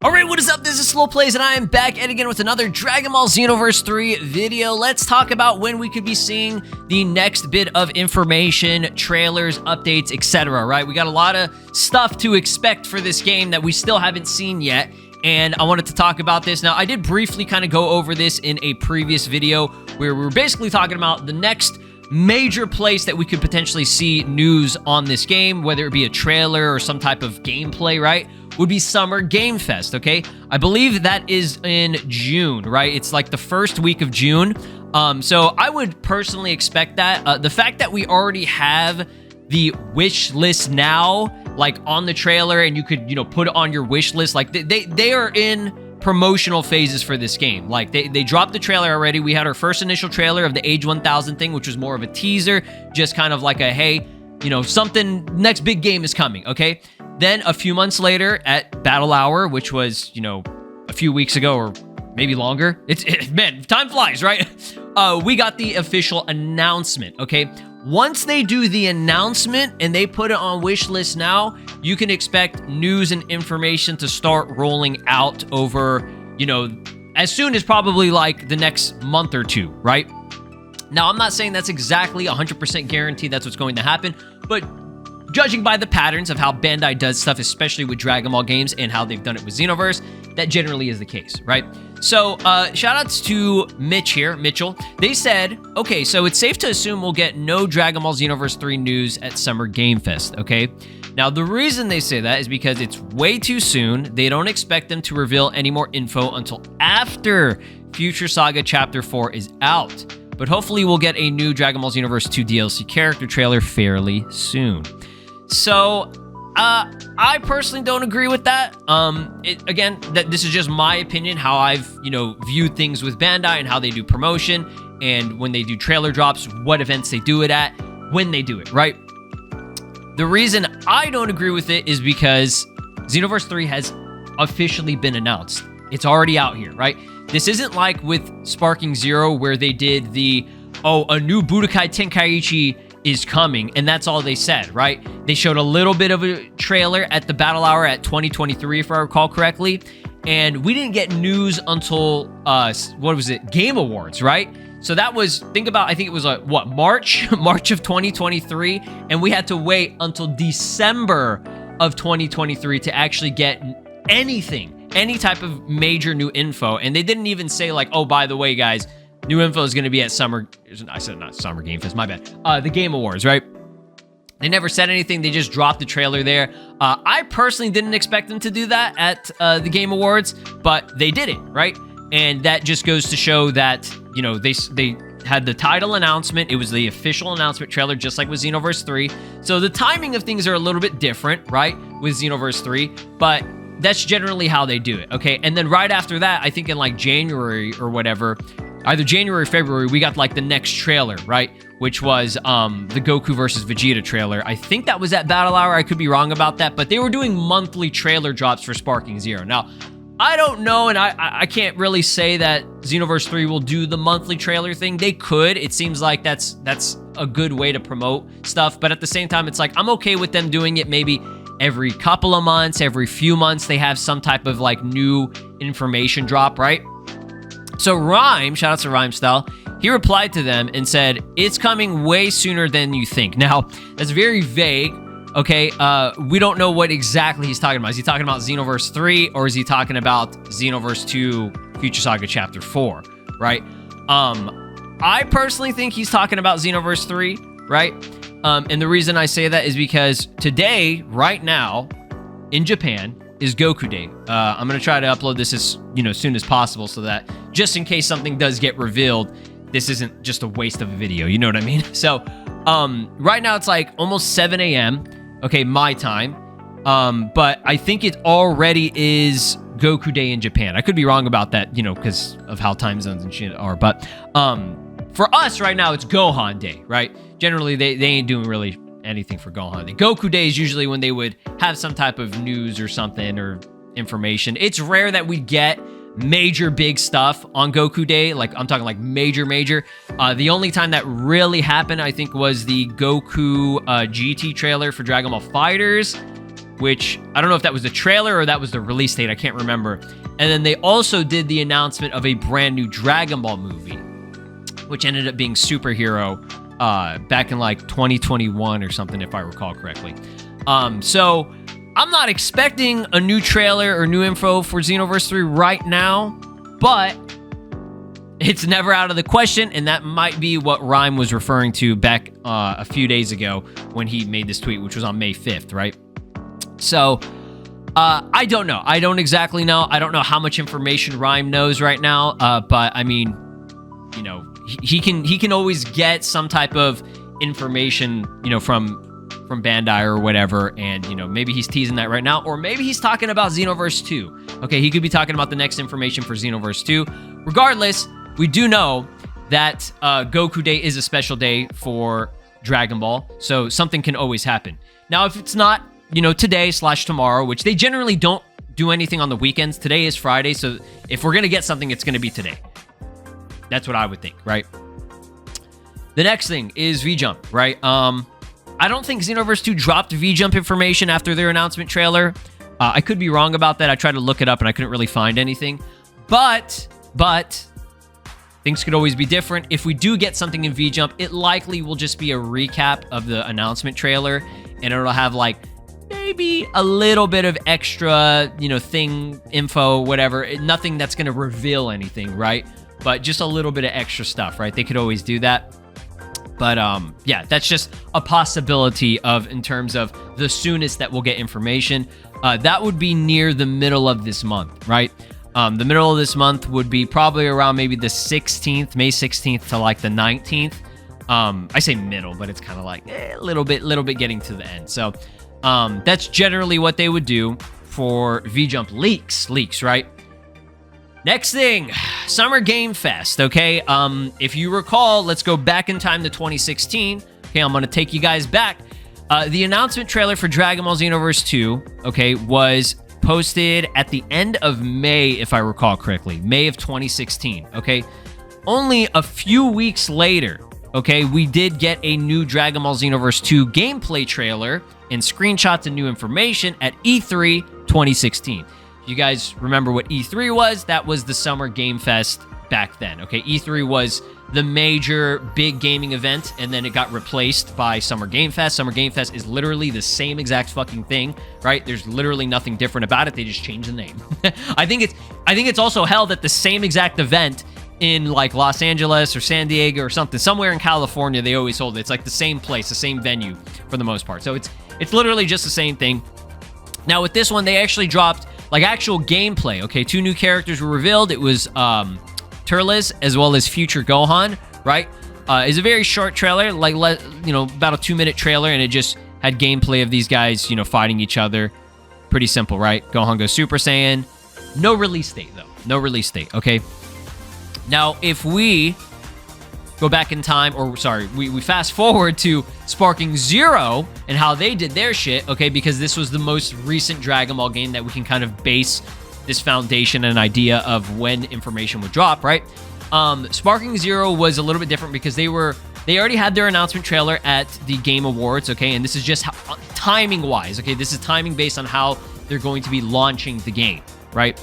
Alright, what is up? This is SLOplays, and I am back at again with another Dragon Ball Xenoverse 3 video. Let's talk about when we could be seeing the next bit of information, trailers, updates, etc., right? We got a lot of stuff to expect for this game that we still haven't seen yet, and I wanted to talk about this. Now, I did briefly kind of go over this in a previous video where we were basically talking about the next major place that we could potentially see news on this game, whether it be a trailer or some type of gameplay, right? Would be Summer Game Fest, okay? I believe that is in June, right? It's like the first week of June. So I would personally expect that. The fact that we already have the wish list now, like on the trailer, and you could, you know, put it on your wish list, like they are in promotional phases for this game. Like they dropped the trailer already. We had our first initial trailer of the Age 1000 thing, which was more of a teaser, just kind of like a, hey, you know, something, next big game is coming, okay? Then a few months later at Battle Hour, which was, you know, a few weeks ago or maybe longer. Man, time flies, right? We got the official announcement, okay? Once they do the announcement and they put it on wish list now, you can expect news and information to start rolling out over, you know, as soon as probably like the next month or two, right? Now, I'm not saying that's exactly 100% guaranteed that's what's going to happen, but judging by the patterns of how Bandai does stuff, especially with Dragon Ball games and how they've done it with Xenoverse, that generally is the case, right? So, shoutouts to Mitchell. They said, okay, so it's safe to assume we'll get no Dragon Ball Xenoverse 3 news at Summer Game Fest, okay? Now, the reason they say that is because it's way too soon. They don't expect them to reveal any more info until after Future Saga Chapter 4 is out. But hopefully we'll get a new Dragon Ball Xenoverse 2 DLC character trailer fairly soon. So, I personally don't agree with that. Again, this is just my opinion, how I've, you know, viewed things with Bandai and how they do promotion and when they do trailer drops, what events they do it at, when they do it, right? The reason I don't agree with it is because Xenoverse 3 has officially been announced. It's already out here, right? This isn't like with Sparking Zero where they did the, oh, a new Budokai Tenkaichi is coming, and that's all they said, right? They showed a little bit of a trailer at the Battle Hour at 2023, if I recall correctly, and we didn't get news until, what was it, Game Awards, right? So that was, think about, I think it was, what, March of 2023, and we had to wait until December of 2023 to actually get anything, any type of major new info, and they didn't even say, like, oh, by the way, guys, new info is going to be at I said not Summer Game Fest, my bad. The Game Awards, right? They never said anything. They just dropped the trailer there. I personally didn't expect them to do that at the Game Awards, but they did it, right? And that just goes to show that, you know, they had the title announcement. It was the official announcement trailer, just like with Xenoverse 3. So the timing of things are a little bit different, right, with Xenoverse 3, but that's generally how they do it, okay? And then right after that, I think in like January or whatever, either January or February, we got like the next trailer, right? Which was the Goku versus Vegeta trailer. I think that was at Battle Hour. I could be wrong about that, but they were doing monthly trailer drops for Sparking Zero. Now, I don't know, and I can't really say that Xenoverse 3 will do the monthly trailer thing. They could. It seems like that's a good way to promote stuff, but at the same time, it's like, I'm okay with them doing it maybe every couple of months, every few months, they have some type of like new information drop, right? So Rhyme, shout out to Rhyme Style, he replied to them and said, it's coming way sooner than you think. Now, that's very vague, okay? We don't know what exactly he's talking about. Is he talking about Xenoverse 3 or is he talking about Xenoverse 2 Future Saga Chapter 4, right? I personally think he's talking about Xenoverse 3, right? And the reason I say that is because today, right now, in Japan, is Goku Day. I'm going to try to upload this as, you know, soon as possible so that just in case something does get revealed, this isn't just a waste of a video. You know what I mean? So, right now it's like almost 7 a.m. Okay, my time. But I think it already is Goku Day in Japan. I could be wrong about that, you know, because of how time zones and shit are. But for us right now, it's Gohan Day, right? Generally, they ain't doing really anything for Gohan Day. Goku Day is usually when they would have some type of news or something or information. It's rare that we get major big stuff on Goku Day. Like, I'm talking like major. The only time that really happened, I think, was the Goku GT trailer for Dragon Ball FighterZ, which I don't know if that was the trailer or that was the release date. I can't remember. And then they also did the announcement of a brand new Dragon Ball movie, which ended up being Superhero back in like 2021 or something, if I recall correctly. So I'm not expecting a new trailer or new info for Xenoverse 3 right now, but it's never out of the question, and that might be what Rhyme was referring to back a few days ago when he made this tweet, which was on May 5th, right? So, I don't know. I don't exactly know. I don't know how much information Rhyme knows right now, but I mean, you know, he can always get some type of information, you know, from Bandai or whatever, and, you know, maybe he's teasing that right now, or maybe he's talking about Xenoverse 2. Okay, he could be talking about the next information for Xenoverse 2. Regardless, we do know that Goku Day is a special day for Dragon Ball, so something can always happen. Now, if it's not, you know, today/tomorrow, which they generally don't do anything on the weekends. Today is Friday, so if we're going to get something, it's going to be today. That's what I would think, right? The next thing is V-Jump, right? I don't think Xenoverse 2 dropped V-Jump information after their announcement trailer. I could be wrong about that. I tried to look it up and I couldn't really find anything. But things could always be different. If we do get something in V-Jump, it likely will just be a recap of the announcement trailer, and it'll have like maybe a little bit of extra, you know, thing, info, whatever. Nothing that's going to reveal anything, right? But just a little bit of extra stuff, right? They could always do that. But yeah, that's just a possibility of, in terms of the soonest that we'll get information. That would be near the middle of this month, right? The middle of this month would be probably around maybe the 16th, May 16th to like the 19th. I say middle, but it's kind of like a little bit getting to the end. So that's generally what they would do for V-Jump leaks, right? Next thing, Summer Game Fest, okay? If you recall, let's go back in time to 2016. Okay, I'm going to take you guys back. The announcement trailer for Dragon Ball Xenoverse 2, okay, was posted at the end of May, if I recall correctly. May of 2016, okay? Only a few weeks later, okay, we did get a new Dragon Ball Xenoverse 2 gameplay trailer and screenshots and new information at E3 2016. You guys remember what E3 was? That was the Summer Game Fest back then, okay? E3 was the major big gaming event, and then it got replaced by Summer Game Fest. Summer Game Fest is literally the same exact fucking thing, right? There's literally nothing different about it. They just changed the name. I think it's also held at the same exact event in like Los Angeles or San Diego or something. Somewhere in California, they always hold it. It's like the same place, the same venue for the most part. So it's literally just the same thing. Now with this one, they actually dropped like actual gameplay, okay? 2 new characters were revealed. It was Turles as well as Future Gohan, right? It's a very short trailer, like, you know, about a 2-minute trailer, and it just had gameplay of these guys, you know, fighting each other. Pretty simple, right? Gohan goes Super Saiyan. No release date, though. No release date, okay? Now, if we go back in time, or sorry, we fast forward to Sparking Zero and how they did their shit, okay, because this was the most recent Dragon Ball game that we can kind of base this foundation and idea of when information would drop, right? Sparking Zero was a little bit different because they already had their announcement trailer at the Game Awards, okay, and this is just how, timing-wise, okay, this is timing based on how they're going to be launching the game, right?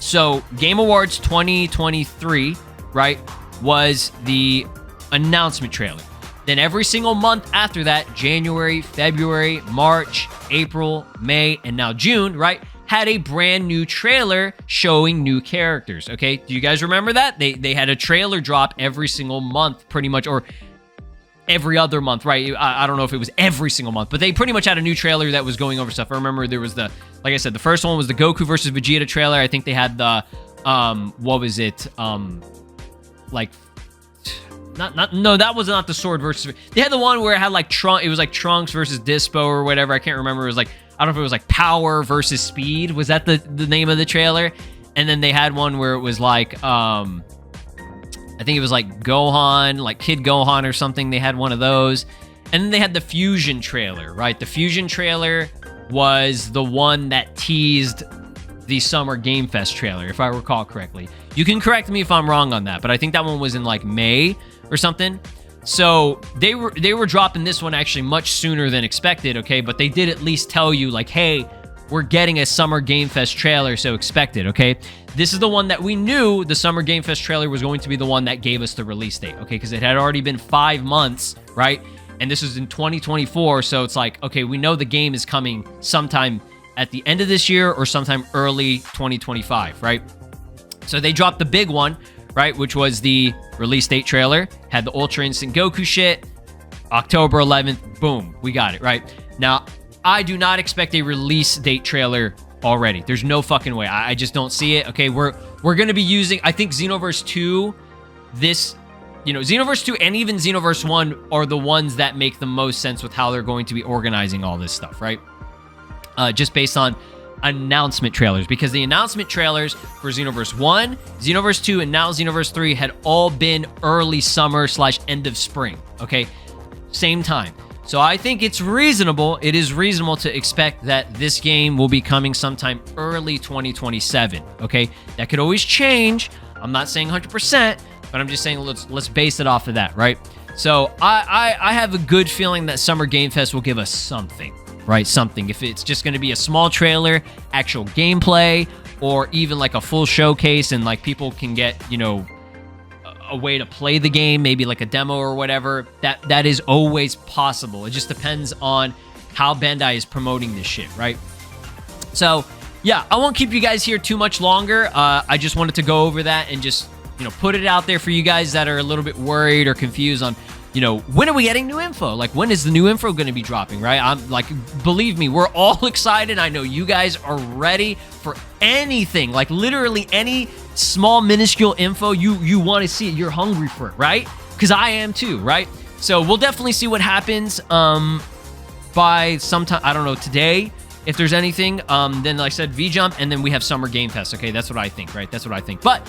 So, Game Awards 2023, right, was the announcement trailer. Then every single month after that, January, February, March, April, May, and now June, right, had a brand new trailer showing new characters, okay? Do you guys remember that? They had a trailer drop every single month, pretty much, or every other month, right? I don't know if it was every single month, but they pretty much had a new trailer that was going over stuff. I remember there was the, like I said, the first one was the Goku versus Vegeta trailer. I think they had the, what was it? Like, no, that was not the Sword versus, they had the one where it had like it was like Trunks versus Dispo or whatever. I can't remember. It was like, I don't know if it was like Power versus Speed. Was that the name of the trailer? And then they had one where it was like, I think it was like Gohan, like Kid Gohan or something. They had one of those. And then they had the Fusion trailer, right? The Fusion trailer was the one that teased the Summer Game Fest trailer, if I recall correctly. You can correct me if I'm wrong on that, but I think that one was in like May or something. So they were dropping this one actually much sooner than expected, okay? But they did at least tell you like, hey, we're getting a Summer Game Fest trailer, so expect it, okay? This is the one that we knew the Summer Game Fest trailer was going to be the one that gave us the release date, okay? Because it had already been 5 months, right? And this was in 2024, so it's like, okay, we know the game is coming sometime at the end of this year or sometime early 2025, right? So they dropped the big one, right, which was the release date trailer, had the Ultra Instinct Goku shit, October 11th, boom, we got it, right? Now, I do not expect a release date trailer already. There's no fucking way. I just don't see it. Okay, we're going to be using, I think Xenoverse 2, this, you know, Xenoverse 2 and even Xenoverse 1 are the ones that make the most sense with how they're going to be organizing all this stuff, right? Just based on announcement trailers, because the announcement trailers for Xenoverse 1, Xenoverse 2, and now Xenoverse 3 had all been early summer / end of spring, okay? Same time. So I think it's reasonable, it is reasonable to expect that this game will be coming sometime early 2027, okay? That could always change. I'm not saying 100%, but I'm just saying let's base it off of that, right? So I have a good feeling that Summer Game Fest will give us something, right? Something. If it's just going to be a small trailer, actual gameplay, or even like a full showcase and like people can get, you know, a way to play the game, maybe like a demo or whatever, that is always possible. It just depends on how Bandai is promoting this shit, right? So yeah, I won't keep you guys here too much longer. I just wanted to go over that and just, you know, put it out there for you guys that are a little bit worried or confused on, you know, when are we getting new info? Like, when is the new info going to be dropping, right? I'm like, believe me, we're all excited. I know you guys are ready for anything, like literally any small minuscule info you want to see it. You're hungry for it, right? Because I am too, right? So we'll definitely see what happens by sometime, I don't know, today, if there's anything. Then like I said, V-Jump, and then we have Summer Game Fest. Okay, that's what I think, right? That's what I think. But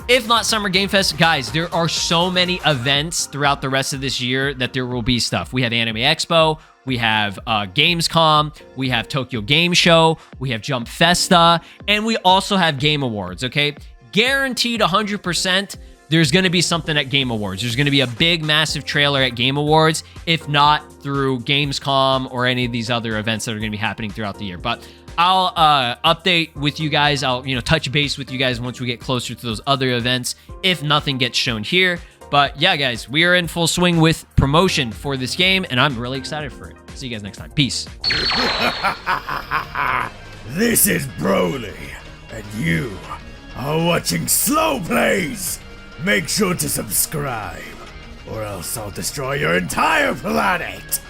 if not Summer Game Fest, guys, there are so many events throughout the rest of this year that there will be stuff. We have Anime Expo, we have Gamescom, we have Tokyo Game Show, we have Jump Festa, and we also have Game Awards, okay? Guaranteed 100%, there's going to be something at Game Awards. There's going to be a big, massive trailer at Game Awards, if not through Gamescom or any of these other events that are going to be happening throughout the year. But I'll update with you guys. I'll, you know, touch base with you guys once we get closer to those other events, if nothing gets shown here. But yeah, guys, we are in full swing with promotion for this game, and I'm really excited for it. See you guys next time. Peace. This is Broly, and you are watching SLOplays. Make sure to subscribe, or else I'll destroy your entire planet.